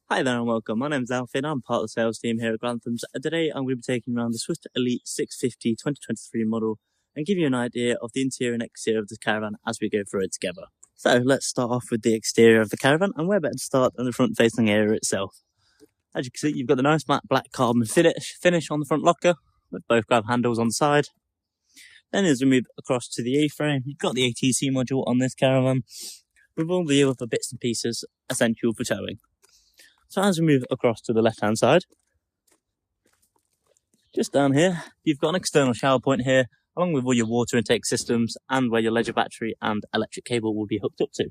Hi there and welcome. My name's Alfie and I'm part of the sales team here at Granthams. And today I'm going to be taking around the Swiss Elite 650 2023 model and give you an idea of the interior and exterior of the Caravan as we go through it together. So let's start off with the exterior of the Caravan, and where better to start than the front facing area itself. As you can see, you've got the nice matte black carbon finish on the front locker with both grab handles on the side. Then as we move across to the A-frame, you've got the ATC module on this Caravan with all the other bits and pieces essential for towing. So as we move across to the left-hand side, just down here, you've got an external shower point here, along with all your water intake systems and where your ledger battery and electric cable will be hooked up to.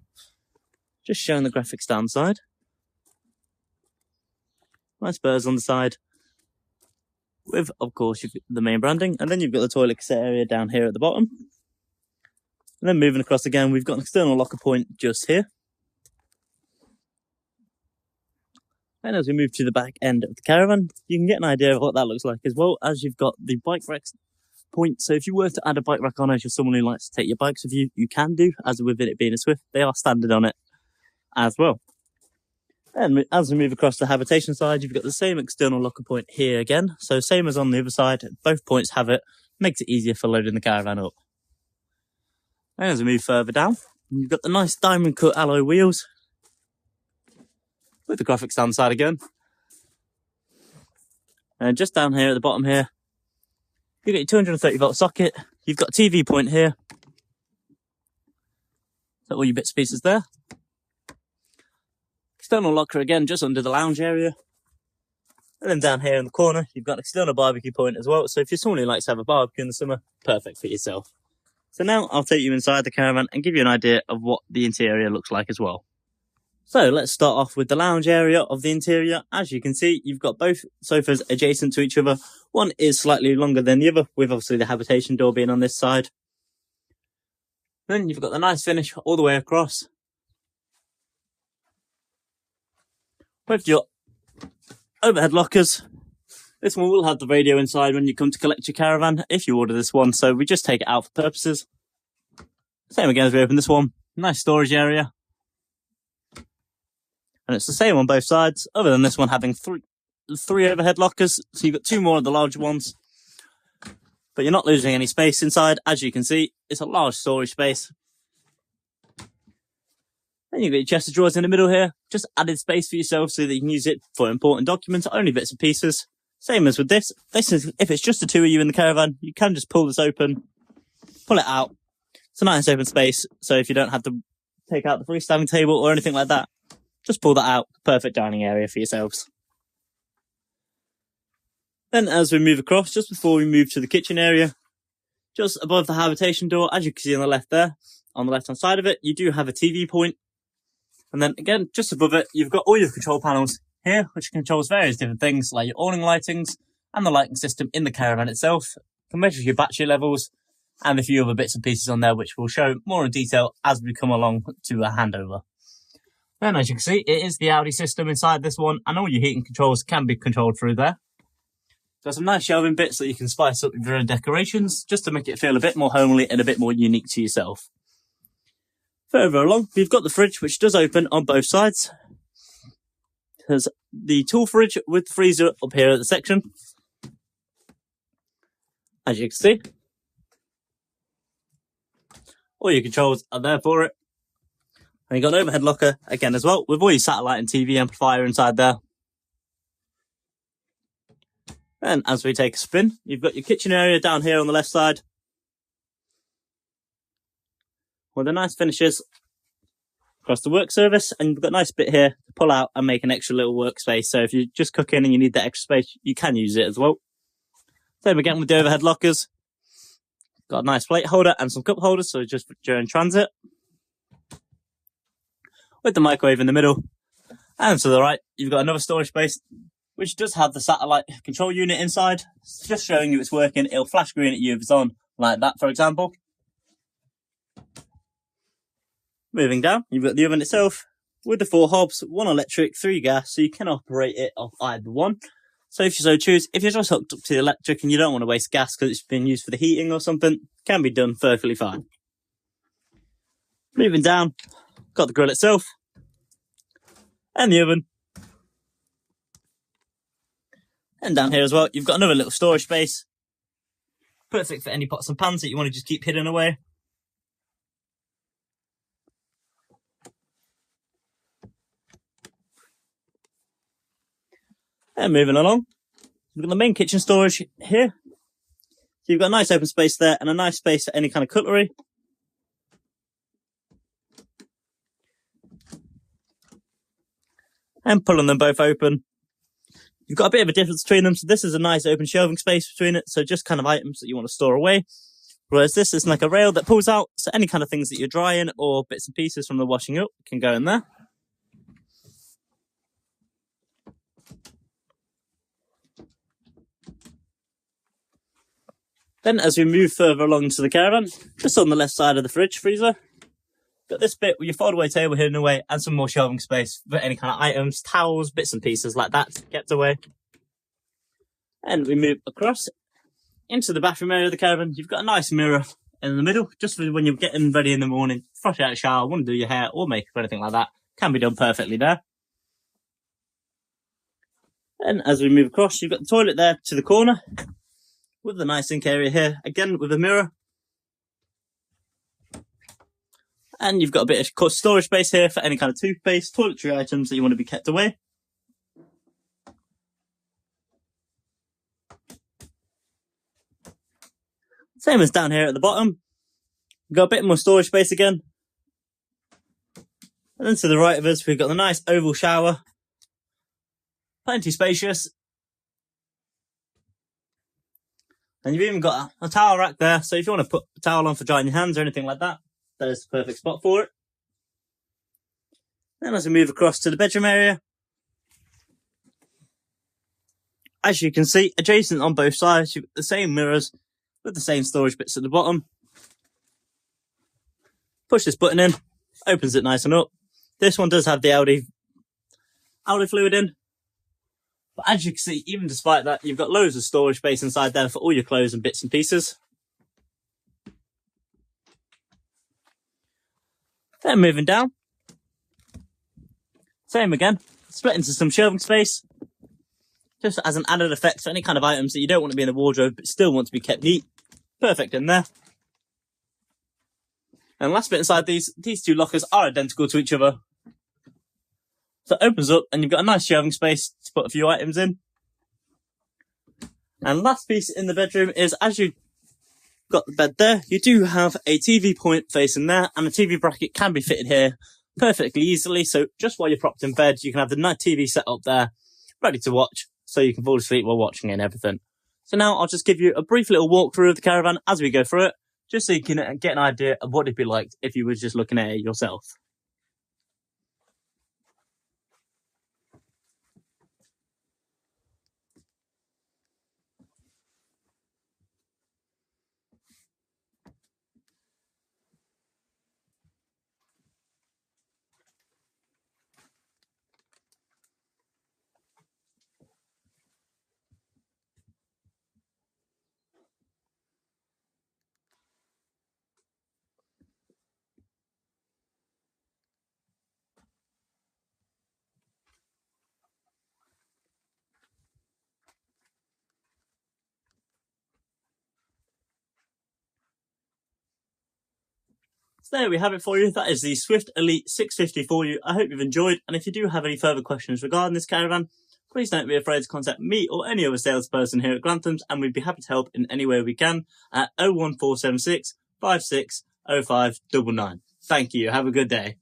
Just showing the graphics down the side. Nice birds on the side, with, of course, the main branding, and then you've got the toilet cassette area down here at the bottom. And then moving across again, we've got an external locker point just here. And as we move to the back end of the Caravan, you can get an idea of what that looks like, as well as you've got the bike rack point. So if you were to add a bike rack on as you're someone who likes to take your bikes with you, you can do, as with it being a Swift, they are standard on it as well. And as we move across the habitation side, you've got the same external locker point here again. So same as on the other side, both points have it, makes it easier for loading the Caravan up. And as we move further down, you've got the nice diamond cut alloy wheels, with the graphics down the side again. And just down here at the bottom here, you've got your 230 volt socket, you've got a TV point here. So all your bits and pieces there. External locker again, just under the lounge area. And then down here in the corner, you've got an external barbecue point as well. So if you're someone who likes to have a barbecue in the summer, perfect for yourself. So now I'll take you inside the Caravan and give you an idea of what the interior looks like as well. So let's start off with the lounge area of the interior. As you can see, you've got both sofas adjacent to each other. One is slightly longer than the other, with obviously the habitation door being on this side. Then you've got the nice finish all the way across, with your overhead lockers. This one will have the radio inside when you come to collect your Caravan, if you order this one. So we just take it out for purposes. Same again as we open this one. Nice storage area. And it's the same on both sides, other than this one having three overhead lockers. So you've got two more of the larger ones. But you're not losing any space inside. As you can see, it's a large storage space. Then you've got your chest of drawers in the middle here. Just added space for yourself so that you can use it for important documents, only bits and pieces. Same as with this. This is, if it's just the two of you in the Caravan, you can just pull this open, pull it out. It's a nice open space. So if you don't have to take out the freestanding table or anything like that, just pull that out. Perfect dining area for yourselves. Then as we move across, just before we move to the kitchen area, just above the habitation door, as you can see on the left there, on the left-hand side of it, you do have a TV point. And then again, just above it, you've got all your control panels here, which controls various different things, like your awning lightings and the lighting system in the Caravan itself. You can measure your battery levels and a few other bits and pieces on there, which we'll show more in detail as we come along to a handover. Then, as you can see, it is the Audi system inside this one, and all your heating controls can be controlled through there. Got some nice shelving bits that you can spice up with your own decorations, just to make it feel a bit more homely and a bit more unique to yourself. Further along, we've got the fridge, which does open on both sides. There's the tool fridge with the freezer up here at the section. As you can see, all your controls are there for it. And you've got an overhead locker again as well, with all your satellite and TV amplifier inside there. And as we take a spin, you've got your kitchen area down here on the left side, with the nice finishes across the work surface. And you've got a nice bit here to pull out and make an extra little workspace. So if you're just cooking and you need that extra space, you can use it as well. Same again with the overhead lockers. Got a nice plate holder and some cup holders, so just during transit. With the microwave in the middle. And to the right, you've got another storage space, which does have the satellite control unit inside. It's just showing you it's working. It'll flash green at you if it's on, like that, for example. Moving down, you've got the oven itself, with the 4 hobs, 1 electric, 3 gas, so you can operate it off either one. So if you so choose, if you're just hooked up to the electric and you don't want to waste gas because it's been used for the heating or something, can be done perfectly fine. Moving down, got the grill itself, and the oven, And down here as well, you've got another little storage space. Perfect for any pots and pans that you want to just keep hidden away. And moving along, we've got the main kitchen storage here. So you've got a nice open space there and a nice space for any kind of cutlery. And pulling them both open, you've got a bit of a difference between them. So this is a nice open shelving space between it. So just kind of items that you want to store away. Whereas this is like a rail that pulls out. So any kind of things that you're drying or bits and pieces from the washing up can go in there. Then as we move further along to the caravan, just on the left side of the fridge freezer, got this bit with your fold-away table hidden away and some more shelving space for any kind of items, towels, bits and pieces like that kept away. And we move across into the bathroom area of the caravan. You've got a nice mirror in the middle, just for when you're getting ready in the morning, fresh out of the shower, want to do your hair or makeup or anything like that. Can be done perfectly there. And as we move across, you've got the toilet there to the corner, with the nice sink area here, again with a mirror. And you've got a bit of storage space here for any kind of toothpaste, toiletry items that you want to be kept away. Same as down here at the bottom. We've got a bit more storage space again. And then to the right of us, we've got the nice oval shower. Plenty spacious. And you've even got a towel rack there, so if you want to put a towel on for drying your hands or anything like that, that is the perfect spot for it. Then as we move across to the bedroom area, as you can see, adjacent on both sides, you've got the same mirrors with the same storage bits at the bottom. Push this button in, opens it nice and up. This one does have the Aldi fluid in. But as you can see, even despite that, you've got loads of storage space inside there for all your clothes and bits and pieces. Then moving down. Same again. Split into some shelving space. Just as an added effect for any kind of items that you don't want to be in the wardrobe but still want to be kept neat. Perfect in there. And last bit inside these two lockers are identical to each other. So it opens up and you've got a nice shelving space to put a few items in. And last piece in the bedroom is, as you've got the bed there, you do have a TV point facing there, and a TV bracket can be fitted here perfectly easily. So just while you're propped in bed, you can have the night TV set up there, ready to watch, so you can fall asleep while watching it and everything. So now I'll just give you a brief little walkthrough of the caravan as we go through it, just so you can get an idea of what it'd be like if you were just looking at it yourself. So there we have it for you. That is the Swift Elite 650 for you. I hope you've enjoyed, and if you do have any further questions regarding this caravan, please don't be afraid to contact me or any other salesperson here at Grantham's, and we'd be happy to help in any way we can at 01476 560599. Thank you. Have a good day.